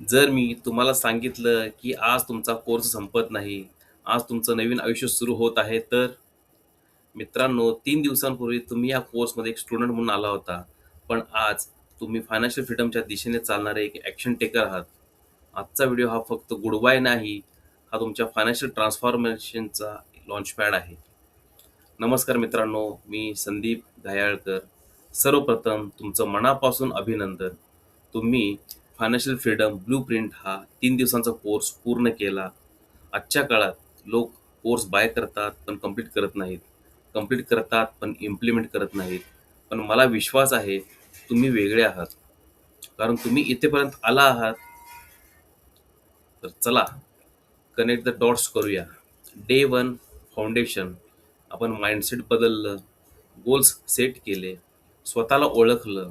जर मी तुम्हाला सांगितलं, की आज तुमचा कोर्स संपत नाही, आज तुमचं नवीन आयुष्य सुरू होत आहे, तर मित्रांनो 3 दिवसांपूर्वी तुम्ही या कोर्समध्ये एक स्टुडंट म्हणून आला होता. पण आज तुम्ही फायनान्शियल फ्रीडमच्या दिशेने चालणारे एक ॲक्शन टेकर आहात. आजचा व्हिडिओ हा फक्त गुड बाय नाही, हा तुमच्या फायनान्शियल ट्रान्सफॉर्मेशनचा लॉन्चपॅड आहे. नमस्कार मित्रांनो, मी संदीप घायाळकर. सर्वप्रथम तुमचं मनापासून अभिनंदन. तुम्ही फायनान्शियल फ्रीडम ब्लूप्रिंट हा 3 दिवसांचा कोर्स पूर्ण केला. आजच्या काळात लोक कोर्स बाय करतात, पण कंप्लीट करत नाहीत. कंप्लीट करतात, पण इम्प्लिमेंट करत नाहीत. पण मला विश्वास आहे, तुम्ही वेगळे आहात. कारण तुम्ही इथेपर्यंत आला आहात, तर चला कनेक्ट द डॉट्स करूया. Day 1 foundation. आपण माइंडसेट बदललं, गोल्स सेट केले, स्वतःला ओळखलं.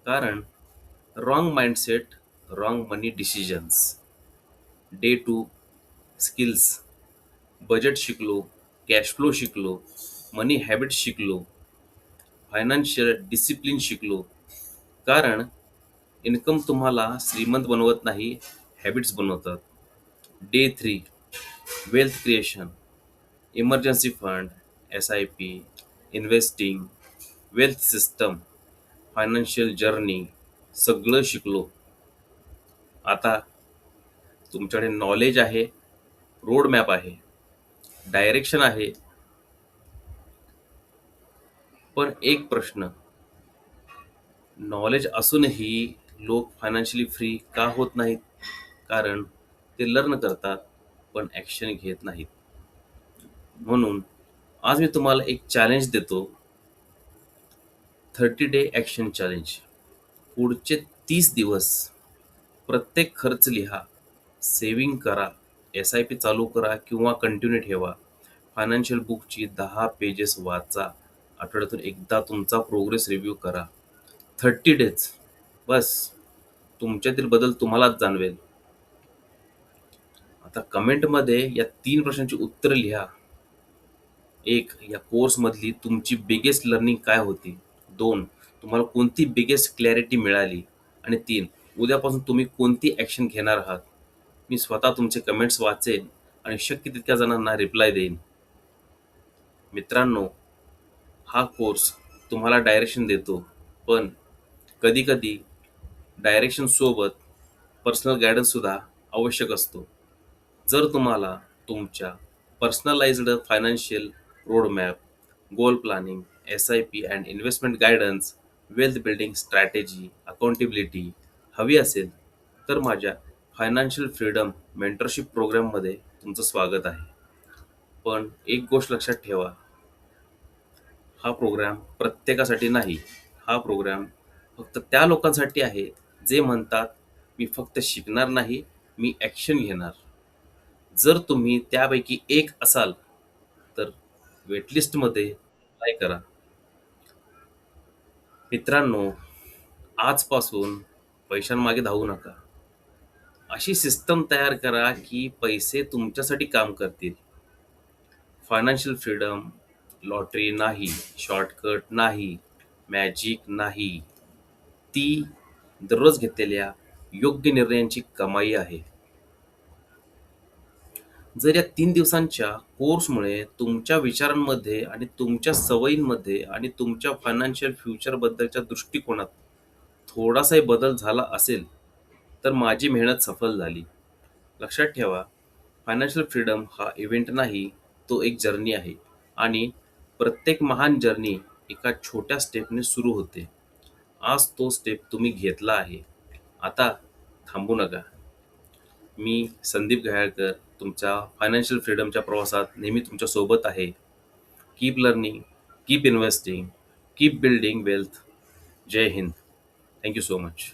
कारण रॉंग माइंडसेट, रॉंग मनी डिसिजन्स. Day 2 skills. बजेट शिकलो, कॅश फ्लो शिकलो, मनी हॅबिट शिकलो, फायनान्शियल डिसिप्लिन शिकलो. कारण इन्कम तुम्हाला श्रीमंत बनवत नाही, हॅबिट्स बनवतात. Day 3 wealth creation. Emergency fund, SIP, investing, wealth system, financial journey सगळं शिकलो. आता तुमच्याकडे नॉलेज आहे, रोड मॅप आहे, डायरेक्शन आहे. पण एक प्रश्न, नॉलेज असूनही लोक फायनान्शियली फ्री का होत नाहीत? कारण ते लर्न करतात, पण ॲक्शन घेत नाहीत. म्हणून आज मी तुम्हाला एक चॅलेंज देतो. 30 डे ॲक्शन चॅलेंज. पुढचे 30 दिवस प्रत्येक खर्च लिहा, सेव्हिंग करा, SIP चालू करा किंवा कंटिन्यू ठेवा. फायनान्शियल बुकची 10 पेजेस वाचा. आठवड्यातून एकदा तुमचा प्रोग्रेस रिव्ह्यू करा. 30 डेज बस. तुमच्यातील बदल तुम्हालाच जाणवेल. आता कमेंटमध्ये या 3 प्रश्नांची उत्तरं लिहा. 1. या कोर्समधली तुमची बिगेस्ट लर्निंग काय होती? 2. तुम्हाला कोणती बिगेस्ट क्लॅरिटी मिळाली? आणि 3. उद्यापासून तुम्ही कोणती ॲक्शन घेणार आहात? मी स्वतः तुमचे कमेंट्स वाचेन आणि शक्य तितक्या जणांना रिप्लाय देईन. मित्रांनो, हा कोर्स तुम्हाला डायरेक्शन देतो, पण कधी-कधी डायरेक्शनसोबत पर्सनल गाईडन्ससुद्धा आवश्यक असतो. जर तुम्हाला तुमच्या personalised financial roadmap, goal planning, SIP and investment guidance, wealth building strategy, accountability हवी असेल, तर माझ्या फायनान्शियल फ्रीडम मेंटरशिप प्रोग्राममध्ये तुमचं स्वागत आहे. पण एक गोष्ट लक्षात ठेवा, हा प्रोग्राम प्रत्येकासाठी नाही. हा प्रोग्राम फक्त त्या लोकांसाठी आहे, जे म्हणतात, मी फक्त शिकणार नाही, मी ॲक्शन घेणार. जर तुम्ही त्यापैकी एक असाल, तर वेटलिस्टमध्ये अप्लाय करा. मित्रांनो, आजपासून पैशांमागे धावू नका. अशी सिस्टम तयार करा की पैसे तुमच्यासाठी काम करतील. फायनान्शियल फ्रीडम लॉटरी नाही, शॉर्टकट नाही, मॅजिक नाही. ती दररोज घेतलेल्या योग्य निर्णयांची कमाई आहे. जर या 3 दिवसांच्या कोर्समुळे तुमच्या विचारांमध्ये आणि तुमच्या सवयींमध्ये आणि तुमच्या फायनान्शियल फ्युचरबद्दलच्या दृष्टिकोनात थोडासाही बदल झाला असेल, तर माझी मेहनत सफल झाली. लक्षात ठेवा, फायनान्शियल फ्रीडम हा इव्हेंट नाही, तो एक जर्नी आहे. आणि प्रत्येक महान जर्नी एका छोट्या स्टेपने सुरू होते. आज तो स्टेप तुम्ही घेतला आहे. आता थांबू नका. मी संदीप घायाळकर तुमच्या फायनान्शियल फ्रीडमच्या प्रवासात नेहमी तुमच्या सोबत आहे. Keep learning, keep investing, keep building wealth. जय हिंद. Thank you so much.